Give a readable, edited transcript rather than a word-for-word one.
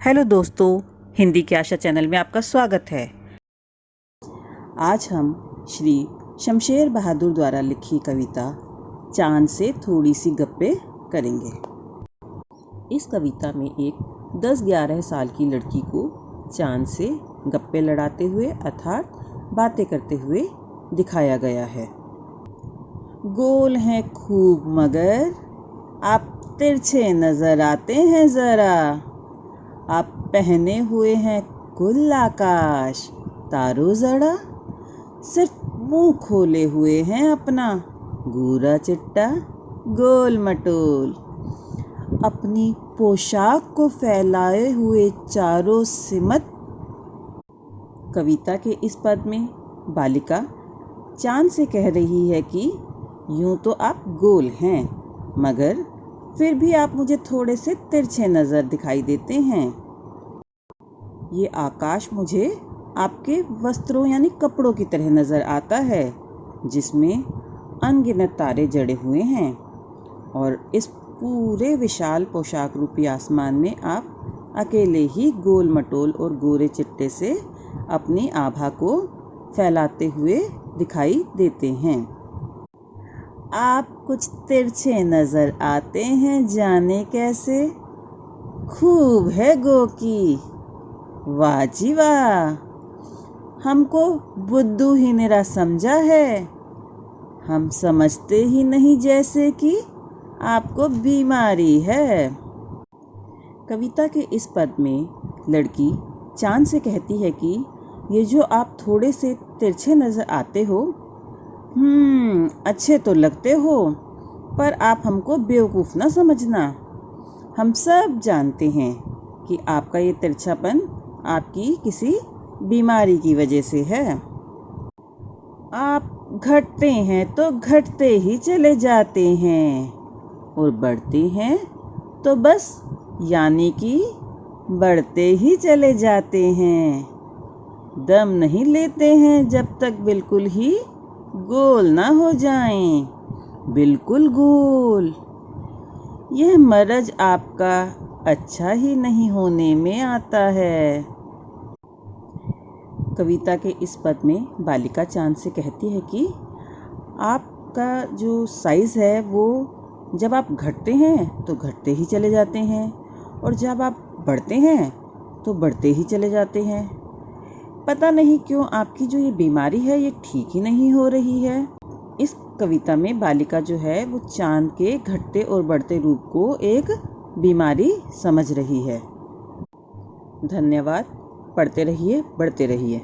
Hello दोस्तों, हिंदी की आशा channel में आपका स्वागत है। आज हम श्री शमशेर बहादुर द्वारा लिखी कविता चांद से थोड़ी सी गप्पे करेंगे। इस कविता में एक 10-11 साल की लड़की को चांद से गप्पे लड़ाते हुए अर्थात बातें करते हुए दिखाया गया है। गोल हैं खूब मगर आप तिरछे नजर आते हैं ज़रा, आप पहने हुए हैं कुल आकाश तारो जड़ा, सिर्फ मुंह खोले हुए हैं अपना गोरा चिट्टा गोल मटोल, अपनी पोशाक को फैलाए हुए चारों सिमत। कविता के इस पद में बालिका चांद से कह रही है कि यूं तो आप गोल हैं मगर फिर भी आप मुझे थोड़े से तिरछे नज़र दिखाई देते हैं। ये आकाश मुझे आपके वस्त्रों यानी कपड़ों की तरह नज़र आता है जिसमें अनगिनत तारे जड़े हुए हैं, और इस पूरे विशाल पोशाक रूपी आसमान में आप अकेले ही गोल मटोल और गोरे चिट्टे से अपनी आभा को फैलाते हुए दिखाई देते हैं। आप कुछ तिरछे नज़र आते हैं जाने कैसे, खूब है गो की वाह जी वाह, हमको बुद्धू ही निरा समझा है, हम समझते ही नहीं जैसे कि आपको बीमारी है। कविता के इस पद में लड़की चांद से कहती है कि ये जो आप थोड़े से तिरछे नज़र आते हो, अच्छे तो लगते हो, पर आप हमको बेवकूफ़ ना समझना। हम सब जानते हैं कि आपका ये तिरछापन आपकी किसी बीमारी की वजह से है। आप घटते हैं तो घटते ही चले जाते हैं और बढ़ते हैं तो बस यानी कि बढ़ते ही चले जाते हैं। दम नहीं लेते हैं जब तक बिल्कुल ही गोल ना हो जाएं, बिल्कुल गोल। यह मरज आपका अच्छा ही नहीं होने में आता है। कविता के इस पद में बालिका चांद से कहती है कि आपका जो साइज़ है वो जब आप घटते हैं तो घटते ही चले जाते हैं, और जब आप बढ़ते हैं तो बढ़ते ही चले जाते हैं। पता नहीं क्यों आपकी जो ये बीमारी है ये ठीक ही नहीं हो रही है। इस कविता में बालिका जो है वो चांद के घटते और बढ़ते रूप को एक बीमारी समझ रही है। धन्यवाद। पढ़ते रहिए, बढ़ते रहिए।